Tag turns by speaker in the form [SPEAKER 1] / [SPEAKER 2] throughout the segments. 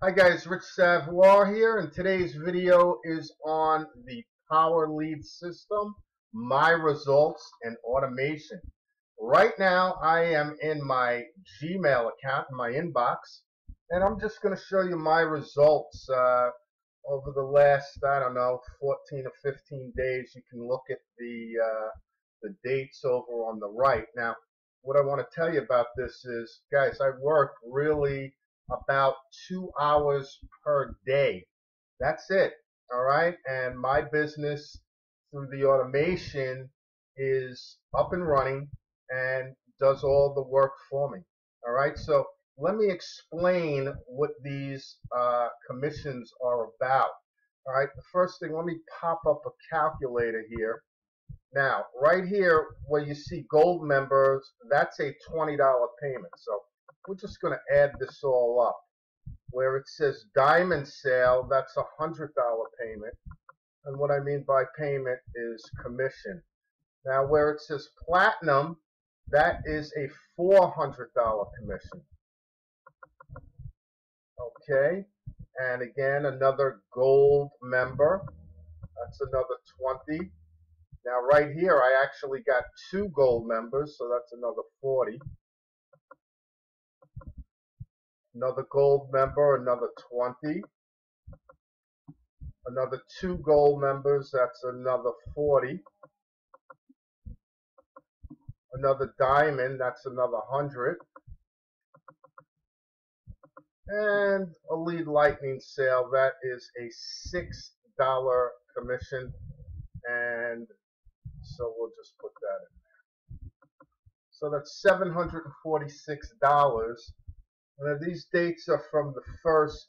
[SPEAKER 1] Hi guys, Rich Savoir here, and today's video is on the Power Lead System, my results, and automation. Right now, I am in my Gmail account, in my inbox, and I'm just going to show you my results over the last, 14 or 15 days. You can look at the dates over on the right. Now, what I want to tell you about this is, guys, I work really about 2 hours per day. That's it. All right. And my business through the automation is up and running and does all the work for me. All right. So let me explain what these commissions are about. All right. The first thing, let me pop up a calculator here. Now, right here where you see gold members, that's a $20 payment. So we're just going to add this all up. Where it says diamond sale, that's a $100 payment. And what I mean by payment is commission. Now, where it says platinum, that is a $400 commission. Okay. And again, another gold member, that's another 20. Now, right here, I actually got 2 gold members, so that's another 40. Another gold member, another 20. Another 2 gold members, that's another 40. Another diamond, that's another 100. And a lead lightning sale, that is a $6 commission. And so we'll just put that in there. So that's $746. Now, these dates are from the 1st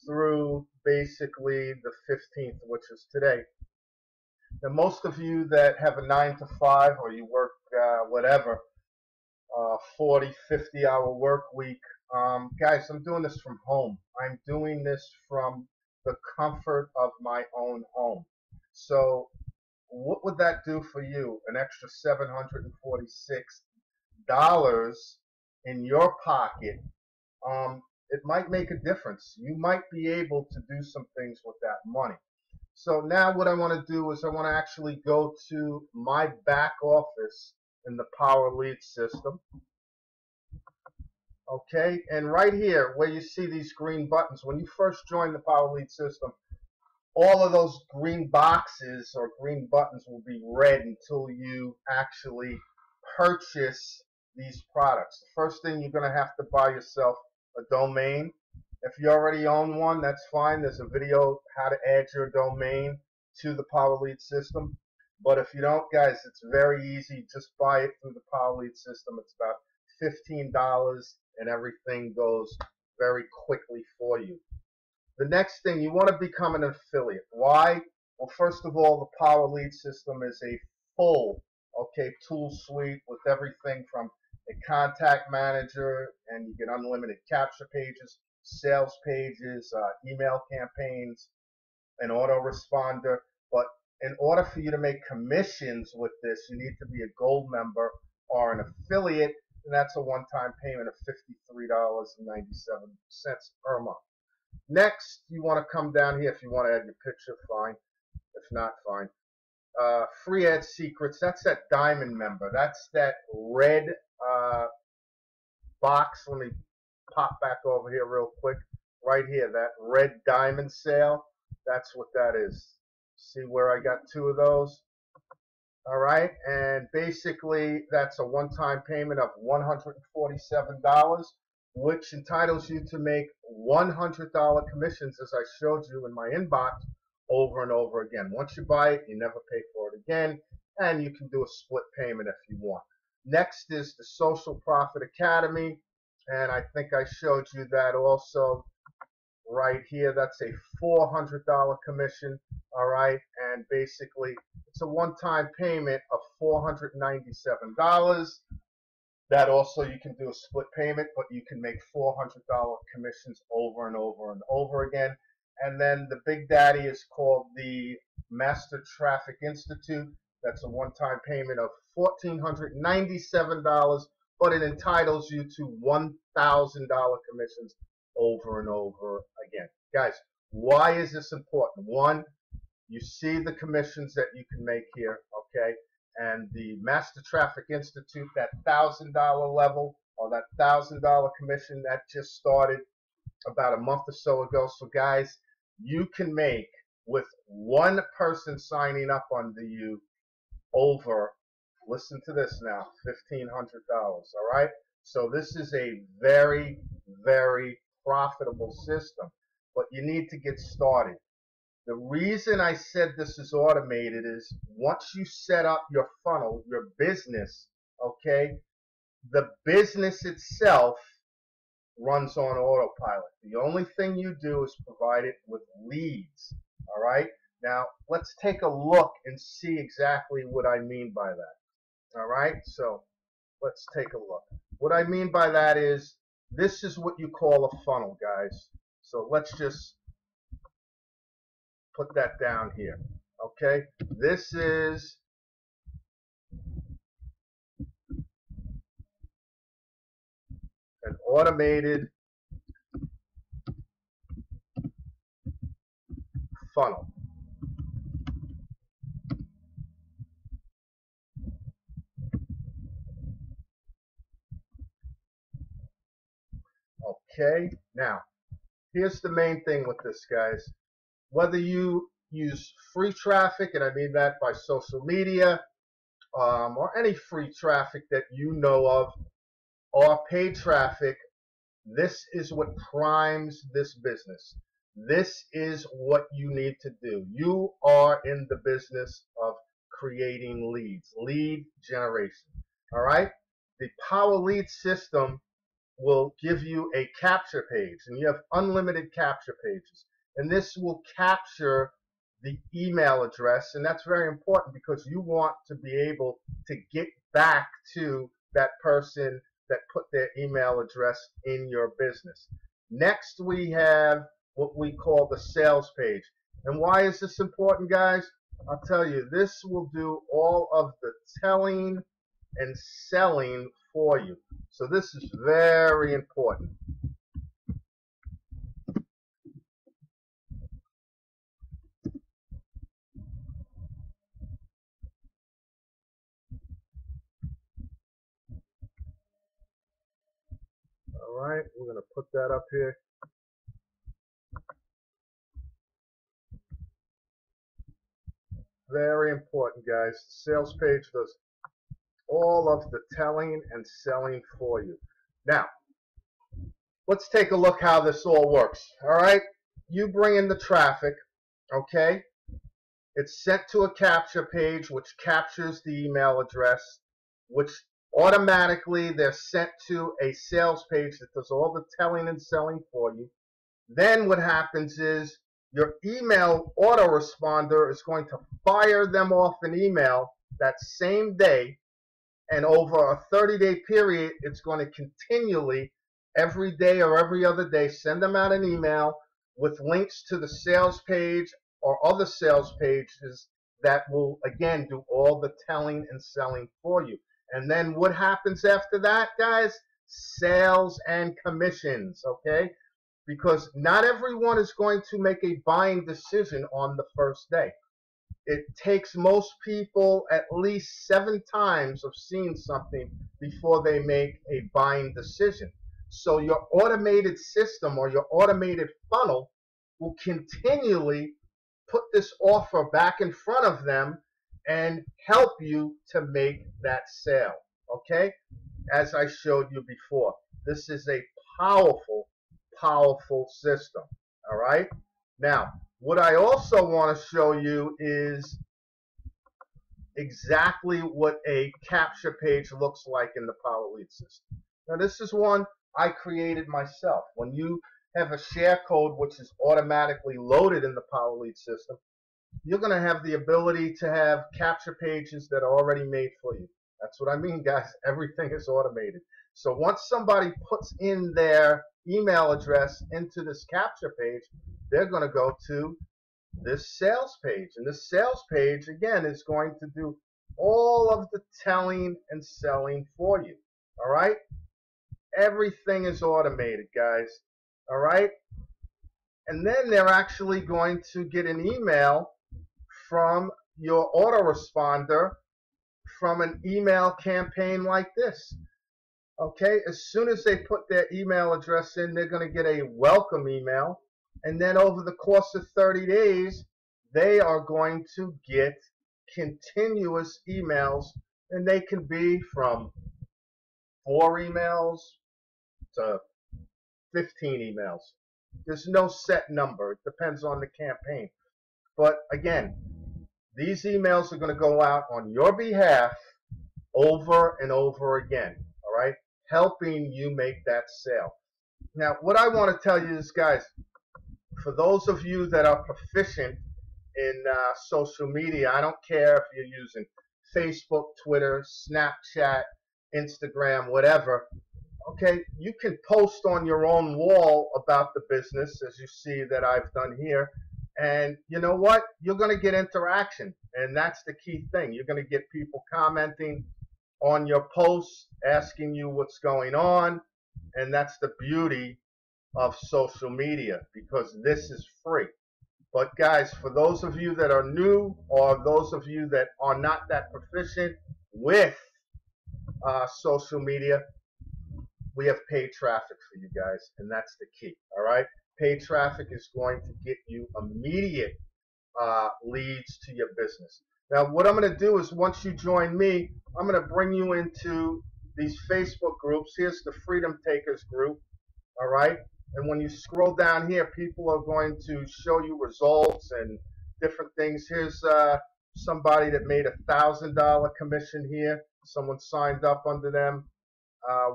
[SPEAKER 1] through basically the 15th, which is today. Now, most of you that have a 9 to 5 or you work whatever, 40, 50-hour work week, guys, I'm doing this from home. I'm doing this from the comfort of my own home. So what would that do for you? An extra $746 in your pocket. It might make a difference. You might be able to do some things with that money. So now what I want to do is I want to actually go to my back office in the Power Lead System. Okay, and right here where you see these green buttons, when you first join the Power Lead System, all of those green boxes or green buttons will be red until you actually purchase these products. The first thing, you're going to have to buy yourself a domain. If you already own one, that's fine. There's a video how to add your domain to the Power Lead System. But if you don't, guys, it's very easy. Just buy it through the Power Lead System. It's about $15 and everything goes very quickly for you. The next thing, you want to become an affiliate. Why? Well, first of all, the Power Lead System is a full, tool suite with everything from a contact manager, and you get unlimited capture pages, sales pages, email campaigns, an autoresponder. But in order for you to make commissions with this, you need to be a gold member or an affiliate, and that's a one-time payment of $53.97 per month. Next, you want to come down here. If you want to add your picture, fine. If not, fine. Free ad secrets, that's that diamond member. That's that red box. Let me pop back over here real quick. Right here, that red diamond sale, that's what that is. See where I got 2 of those? All right, and basically that's a one-time payment of $147, which entitles you to make $100 commissions, as I showed you in my inbox, over and over again. Once you buy it, you never pay for it again, and you can do a split payment if you want. Next is the Social Profit Academy, and I think I showed you that also right here. That's a $400 commission, all right, and basically it's a one-time payment of $497. That also, you can do a split payment, but you can make $400 commissions over and over and over again. And then the big daddy is called the Master Traffic Institute. That's a one-time payment of $1,497, but it entitles you to $1,000 commissions over and over again. Guys, why is this important? One, you see the commissions that you can make here, okay? And the Master Traffic Institute, that $1,000 level or that $1,000 commission that just started about a month or so ago. So guys, you can make with one person signing up under you over, listen to this now, $1,500, all right? So this is a very, very profitable system, but you need to get started. The reason I said this is automated is once you set up your funnel, your business, okay, the business itself runs on autopilot. The only thing you do is provide it with leads, all right? Now, let's take a look and see exactly what I mean by that, all right? So let's take a look. What I mean by that is this is what you call a funnel, guys. So let's just put that down here, okay? This is an automated funnel. Okay, now here's the main thing with this, guys. Whether you use free traffic, and I mean that by social media, or any free traffic that you know of, or paid traffic, this is what primes this business. This is what you need to do. You are in the business of creating leads, lead generation. All right? The Power Lead System will give you a capture page, and you have unlimited capture pages. And this will capture the email address, and that's very important because you want to be able to get back to that person that put their email address in your business. Next, we have what we call the sales page. And why is this important, guys? I'll tell you, this will do all of the telling and selling for you. So this is very important. All right, we're going to put that up here. Very important, guys. The sales page does all of the telling and selling for you. Now, let's take a look how this all works. All right, you bring in the traffic, okay? It's sent to a capture page, which captures the email address, which automatically they're sent to a sales page that does all the telling and selling for you. Then what happens is your email autoresponder is going to fire them off an email that same day, and over a 30-day period, it's going to continually, every day or every other day, send them out an email with links to the sales page or other sales pages that will, again, do all the telling and selling for you. And then what happens after that, guys? Sales and commissions, okay? Because not everyone is going to make a buying decision on the first day. It takes most people at least 7 times of seeing something before they make a buying decision. So your automated system or your automated funnel will continually put this offer back in front of them and help you to make that sale, okay? As I showed you before, this is a powerful, powerful system, all right? Now, what I also want to show you is exactly what a capture page looks like in the Power Lead System. Now, this is one I created myself. When you have a share code which is automatically loaded in the Power Lead System, you're going to have the ability to have capture pages that are already made for you. That's what I mean, guys. Everything is automated. So once somebody puts in their email address into this capture page, they're going to go to this sales page. And this sales page, again, is going to do all of the telling and selling for you. All right? Everything is automated, guys. All right. And then they're actually going to get an email from your autoresponder from an email campaign like this. Okay, as soon as they put their email address in, they're going to get a welcome email. And then over the course of 30 days, they are going to get continuous emails. And they can be from 4 emails to 15 emails. There's no set number. It depends on the campaign. But again, these emails are going to go out on your behalf over and over again, all right, helping you make that sale. Now, what I want to tell you is, guys, for those of you that are proficient in social media, I don't care if you're using Facebook, Twitter, Snapchat, Instagram, whatever, okay, you can post on your own wall about the business, as you see that I've done here. And you know what? You're going to get interaction. And that's the key thing. You're going to get people commenting on your posts, asking you what's going on. And that's the beauty of social media, because this is free. But guys, for those of you that are new, or those of you that are not that proficient with social media, we have paid traffic for you guys, and that's the key. All right, paid traffic is going to get you immediate leads to your business. Now, what I'm going to do is, once you join me, I'm going to bring you into these Facebook groups. Here's the Freedom Takers group. All right, and when you scroll down here, people are going to show you results and different things. Here's somebody that made $1,000 commission here. Someone signed up under them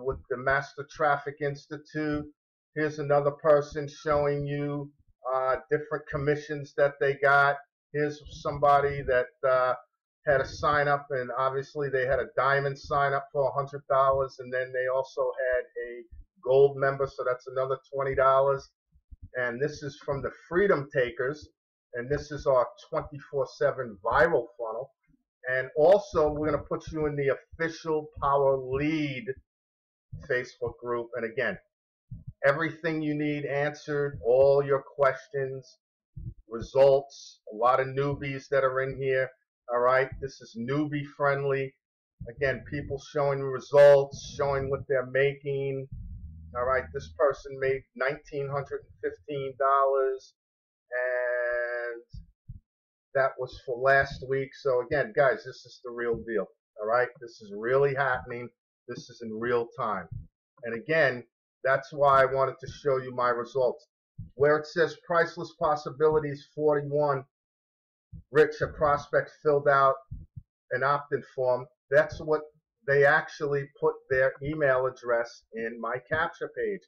[SPEAKER 1] with the Master Traffic Institute. Here's another person showing you different commissions that they got. Here's somebody that had a sign up, and obviously they had a diamond sign up for $100, and then they also had a gold member, so that's another $20. And this is from the Freedom Takers, and this is our 24/7 viral funnel. And also, we're going to put you in the official Power Lead Facebook group. And again, everything you need answered, all your questions, results, a lot of newbies that are in here. All right, this is newbie friendly. Again, people showing results, showing what they're making. All right, this person made $1,915, and that was for last week. So again, guys, this is the real deal. All right, this is really happening. This is in real time. And again, that's why I wanted to show you my results. Where it says Priceless Possibilities 41, Rich, a prospect filled out an opt-in form. That's what they actually put their email address in my capture page.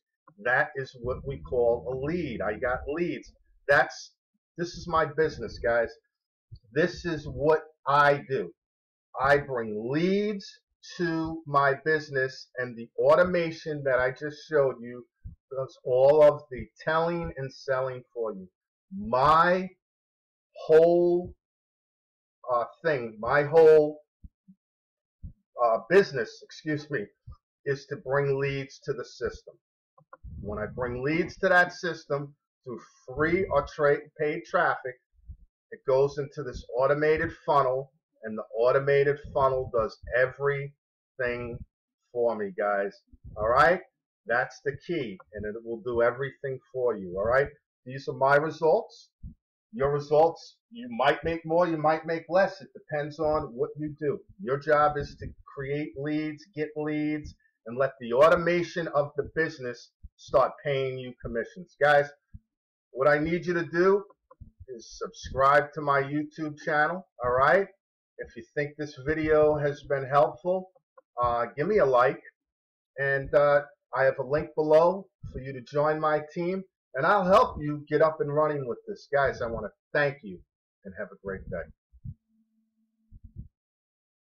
[SPEAKER 1] That is what we call a lead. I got leads. This is my business, guys. This is what I do. I bring leads to my business, and the automation that I just showed you does all of the telling and selling for you. My whole thing, my whole business, excuse me, is to bring leads to the system. When I bring leads to that system through free or paid traffic, it goes into this automated funnel, and the automated funnel does everything for me, guys. All right, that's the key, and it will do everything for you. All right, these are my results. Your results, you might make more, you might make less. It depends on what you do. Your job is to create leads, get leads, and let the automation of the business start paying you commissions. Guys, what I need you to do is subscribe to my YouTube channel. All right, if you think this video has been helpful, give me a like, and I have a link below for you to join my team, and I'll help you get up and running with this. Guys, I want to thank you, and have a great day.